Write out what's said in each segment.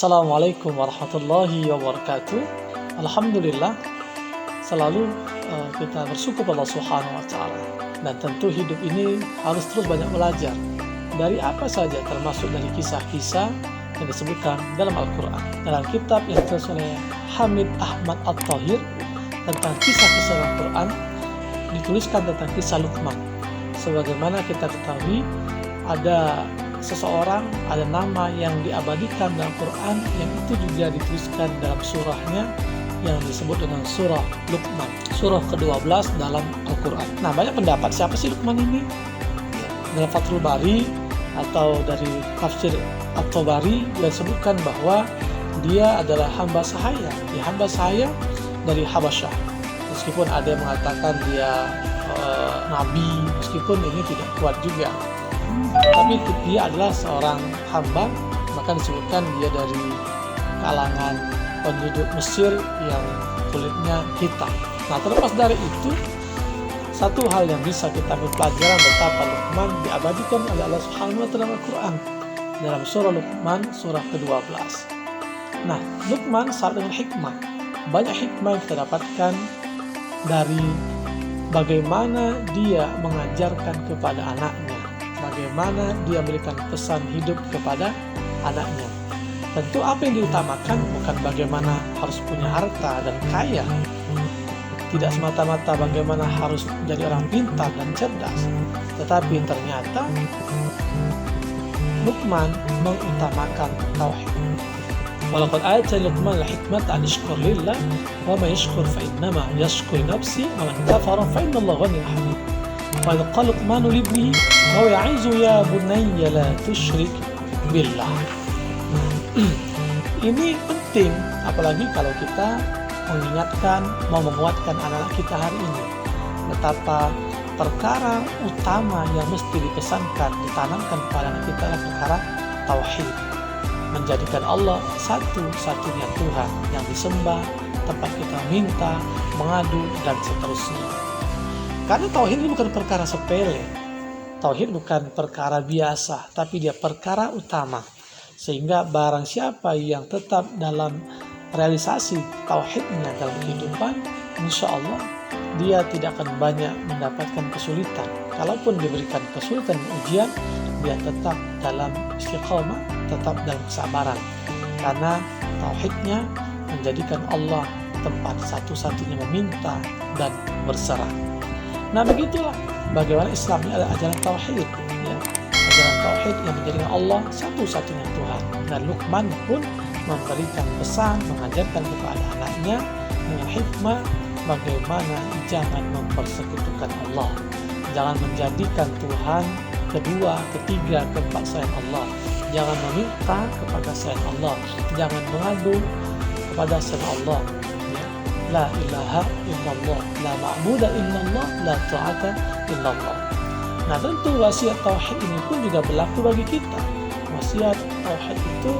Assalamualaikum warahmatullahi wabarakatuh. Alhamdulillah, selalu kita bersyukur pada Allah Subhanahu wa Ta'ala. Dan tentu hidup ini harus terus banyak belajar dari apa saja, termasuk dari kisah-kisah yang disebutkan dalam Al-Quran. Dalam kitab yang ditulis oleh Hamid Ahmad At-Tahir tentang kisah-kisah Al-Quran, dituliskan tentang kisah Luqman. Sebagaimana kita ketahui, ada seseorang, ada nama yang diabadikan dalam Quran yang itu juga dituliskan dalam surahnya yang disebut dengan surah Luqman, surah ke-12 dalam Al-Quran. Nah, banyak pendapat siapa sih Luqman ini? Dalam Fathul Bari atau dari tafsir At-Tabari disebutkan bahwa dia adalah hamba sahaya, hamba sahaya dari Habasyah. Meskipun ada yang mengatakan dia nabi, meskipun ini tidak kuat juga. Tapi dia adalah seorang hamba, maka disebutkan dia dari kalangan penduduk Mesir yang kulitnya hitam. Nah, terlepas dari itu, satu hal yang bisa kita ambil pelajaran betapa Luqman diabadikan oleh Allah Subhanahu wa Ta'ala dalam Al-Quran dalam surah Luqman, surah ke-12. Nah, Luqman syarat dengan hikmah. Banyak hikmah yang kita dapatkan dari bagaimana dia mengajarkan kepada anaknya, bagaimana dia memberikan pesan hidup kepada anaknya. Tentu apa yang diutamakan bukan bagaimana harus punya harta dan kaya, tidak semata-mata bagaimana harus menjadi orang pintar dan cerdas, tetapi ternyata Luqman mengutamakan tauhid. Walaqad atayna Luqman al-hikmata an yashkur lillah wa man yashkur fa innama yashkur nafsi wa man kafara fa inna Allaha ghaniyyun hamid. Wa idh qala Luqmanu li ibnihi wa ya'izu ya bunayya la tusyrik billah. Ini penting, apalagi kalau kita mengingatkan, mau menguatkan anak-anak kita hari ini, betapa perkara utama yang mesti dipesankan, ditanamkan kepada anak kita adalah perkara tauhid, menjadikan Allah satu-satunya Tuhan yang disembah, tempat kita minta, mengadu, dan seterusnya. Karena tauhid ini bukan perkara sepele, tauhid bukan perkara biasa, tapi dia perkara utama. Sehingga barang siapa yang tetap dalam realisasi tauhidnya dalam kehidupan, insya Allah dia tidak akan banyak mendapatkan kesulitan. Kalaupun diberikan kesulitan ujian, dia tetap dalam istiqamah, tetap dalam kesabaran. Karena tauhidnya menjadikan Allah tempat satu-satunya meminta dan berserah. Nah, begitulah bagaimana Islam ini adalah ajaran tauhid, ya. Ajaran tauhid yang menjadikan Allah satu-satunya Tuhan. Dan Luqman pun memberikan pesan, mengajarkan kepada anaknya dengan hikmah bagaimana jangan mempersekutukan Allah, jangan menjadikan Tuhan kedua, ketiga, keempat selain Allah, jangan meminta kepada selain Allah, jangan mengadu kepada selain Allah. La ilaha illallah, la ma'budu illallah, la ta'ata illallah. Nah, tentu wasiat tauhid ini pun juga berlaku bagi kita. Wasiat tauhid itu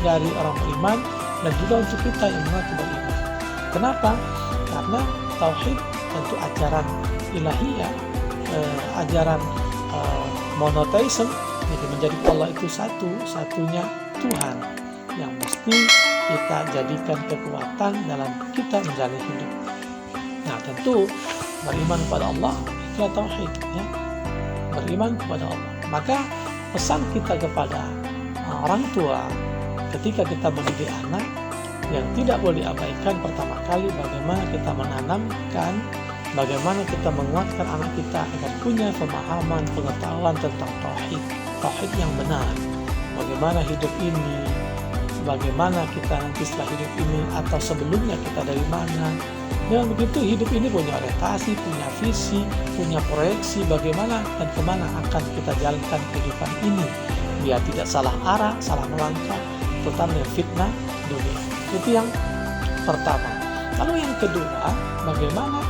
dari orang beriman dan juga untuk kita yang mengaku beriman. Kenapa? Karena tauhid tentu ajaran ilahiyah, ajaran monotheism, jadi menjadi Allah itu satu-satunya Tuhan yang mesti kita jadikan kekuatan dalam kita menjalani hidup. Nah, tentu beriman kepada Allah itulah tauhid, ya. Beriman kepada Allah. Maka pesan kita kepada orang tua ketika kita mendidik anak yang tidak boleh diabaikan, pertama kali bagaimana kita menanamkan, bagaimana kita menguatkan anak kita agar punya pemahaman, pengetahuan tentang tauhid yang benar. Bagaimana hidup ini, bagaimana kita nanti setelah hidup ini atau sebelumnya kita dari mana. Dengan begitu hidup ini punya orientasi, punya visi, punya proyeksi bagaimana dan kemana akan kita jalankan kehidupan ini. Biar tidak salah arah, salah melangkah, terutama dengan fitnah dunia. Itu yang pertama. Lalu yang kedua, bagaimana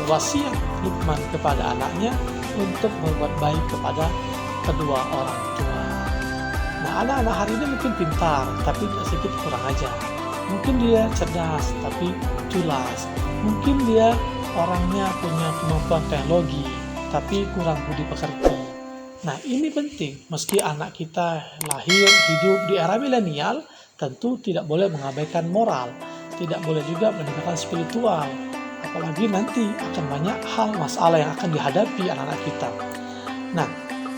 wasiat Luqman kepada anaknya untuk berbuat baik kepada kedua orang tua. Nah, anak-anak hari ini mungkin pintar, tapi sedikit kurang ajar. Mungkin dia cerdas, tapi culas. Mungkin dia orangnya punya kemampuan teknologi, tapi kurang budi pekerti. Nah, ini penting. Meski anak kita lahir, hidup di era milenial, tentu tidak boleh mengabaikan moral, tidak boleh juga meninggalkan spiritual. Apalagi nanti akan banyak hal masalah yang akan dihadapi anak-anak kita. Nah,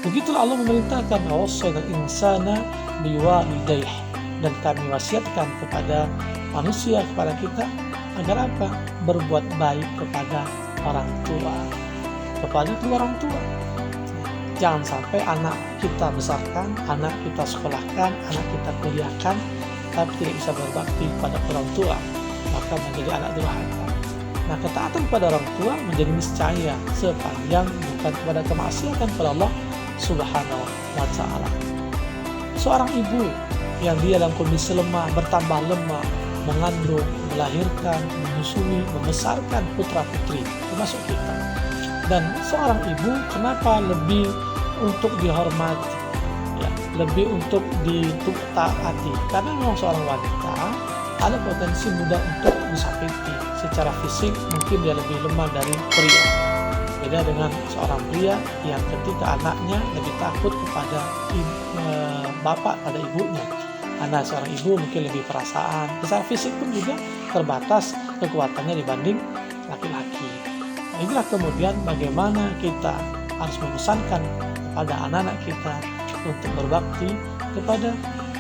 begitulah Allah memerintahkan wasainal insana biwalidayhi, dan kami wasiatkan kepada manusia, kepada kita, agar apa? Berbuat baik kepada orang tua, kepada kedua orang tua. Jangan sampai anak kita besarkan, anak kita sekolahkan, anak kita kuliahkan, tapi tidak bisa berbakti kepada orang tua, maka menjadi anak durhaka. Nah, ketaatan kepada orang tua menjadi niscaya sepanjang bukan kepada kemaksiatan kepada Allah Subhanahu wa Ta'ala. Seorang ibu yang dia dalam kondisi lemah, bertambah lemah, mengandung, melahirkan, menyusui, membesarkan putra-putri, termasuk kita. Dan seorang ibu kenapa lebih untuk dihormati, ya, lebih untuk ditaati? Karena memang seorang wanita ada potensi mudah untuk disakiti. Secara fisik mungkin dia lebih lemah dari pria. Beda dengan seorang pria yang ketika anaknya lebih takut kepada bapak pada ibunya. Karena seorang ibu mungkin lebih perasaan. Secara fisik pun juga terbatas kekuatannya dibanding laki-laki. Nah, inilah kemudian bagaimana kita harus memesankan kepada anak-anak kita untuk berbakti kepada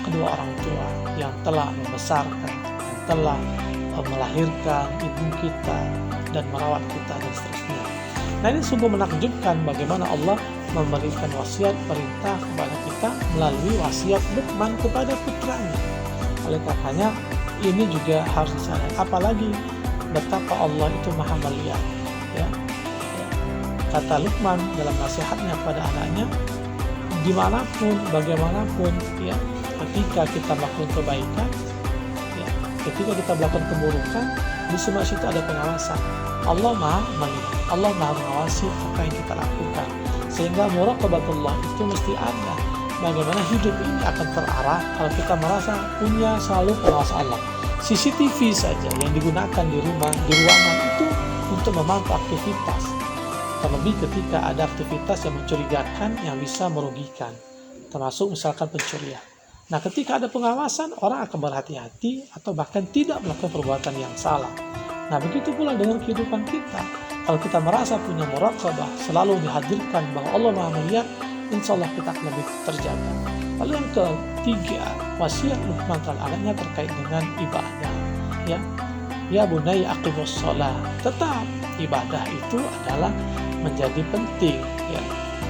kedua orang tua yang telah membesarkan, yang telah melahirkan ibu kita dan merawat kita dan seterusnya. Nah, ini sungguh menakjubkan bagaimana Allah memberikan wasiat perintah kepada kita melalui wasiat Luqman kepada putranya. Oleh karenanya ini juga harus disadari, apalagi betapa Allah itu maha melihat, ya. Kata Luqman dalam nasihatnya kepada anaknya, dimanapun, bagaimanapun, ya, ketika kita melakukan kebaikan, ya, ketika kita melakukan keburukan, di semua situ ada pengawasan. Allah maha melihat, Allah maha mengawasi apa yang kita lakukan, sehingga muraqabatullah itu mesti ada. Bagaimana hidup ini akan terarah kalau kita merasa punya selalu pengawas Allah. CCTV saja yang digunakan di rumah, di ruangan itu untuk memantau aktivitas. Terlebih ketika ada aktivitas yang mencurigakan, yang bisa merugikan, termasuk misalkan pencurian. Nah, ketika ada pengawasan, orang akan berhati-hati atau bahkan tidak melakukan perbuatan yang salah. Nah, begitu pula dengan kehidupan kita. Kalau kita merasa punya muraqabah, selalu dihadirkan bahwa Allah Maha melihat, insya Allah kita akan lebih terjaga. Lalu yang ketiga, wasiat Luqman terhadap anaknya terkait dengan ibadah. Ya bunayya aqimus shalah. Tetap ibadah itu adalah menjadi penting, ya.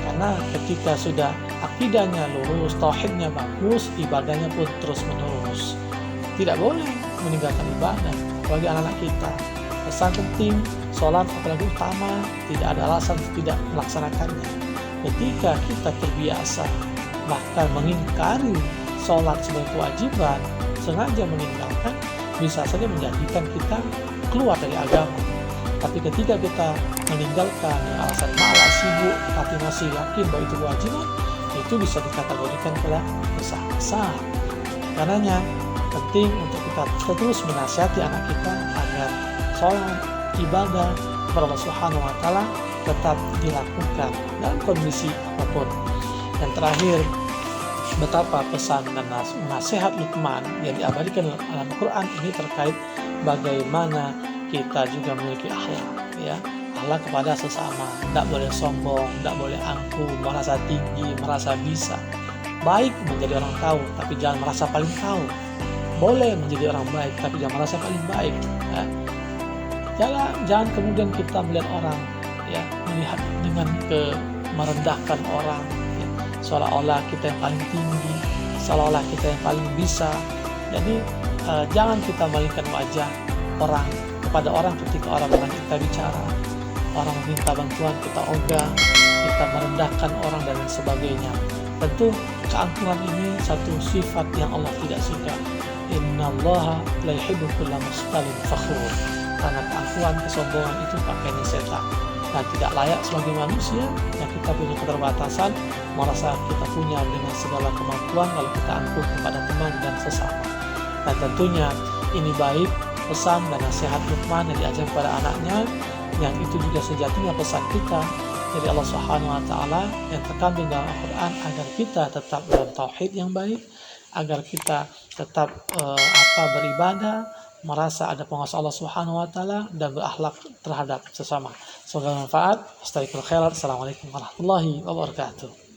Karena ketika sudah akidahnya lurus, tauhidnya bagus, ibadahnya pun terus menerus. Tidak boleh meninggalkan ibadah bagi anak-anak kita. Pesan penting, sholat apalagi utama, tidak ada alasan tidak melaksanakannya. Ketika kita terbiasa bahkan mengingkari sholat sebagai kewajiban, sengaja meninggalkan, bisa saja menjadikan kita keluar dari agama. Tapi ketika kita meninggalkan dengan alasan malas, sibuk, tapi masih yakin bahwa itu kewajiban, itu bisa dikategorikan pada dosa besar. Karenanya penting untuk kita terus menasihati anak kita agar sholat, ibadah kepada Allah Subhanahu wa Ta'ala tetap dilakukan dalam kondisi apapun. Yang terakhir, betapa pesan dan nasihat Luqman yang diabadikan dalam Al-Quran ini terkait bagaimana kita juga memiliki akhlak, ya, akhlak kepada sesama. Tidak boleh sombong, tidak boleh angkuh, merasa tinggi, merasa bisa. Baik menjadi orang tahu, tapi jangan merasa paling tahu. Boleh menjadi orang baik, tapi jangan merasa paling baik, ya. Jangan kemudian kita melihat orang, ya, melihat dengan merendahkan orang, ya, seolah-olah kita yang paling tinggi, seolah-olah kita yang paling bisa. Jadi jangan kita malingkan wajah orang kepada orang ketika orang dengan kita bicara, orang meminta bantuan kita ogah, kita merendahkan orang dan lain sebagainya. Tentu keangkuhan ini satu sifat yang Allah tidak suka. Innallaha la yuhibbu kulla mukhtalin fakhur. Karena keangkuhan, kesombongan itu pakaian setan dan tidak layak sebagai manusia yang kita punya keterbatasan, merasa kita punya dengan segala kemampuan lalu kita angkuh kepada teman dan sesama. Dan tentunya ini baik pesan dan nasihat Luqman yang diajarkan kepada anaknya, yang itu juga sejatinya pesan kita dari Allah Subhanahu wa Ta'ala yang terkandung dalam Al-Quran agar kita tetap dalam tauhid yang baik, agar kita tetap beribadah, merasa ada penguasa Allah Subhanahu wa taala, dan berakhlak terhadap sesama. Semoga bermanfaat. Astagfirullah. Assalamualaikum warahmatullahi wabarakatuh.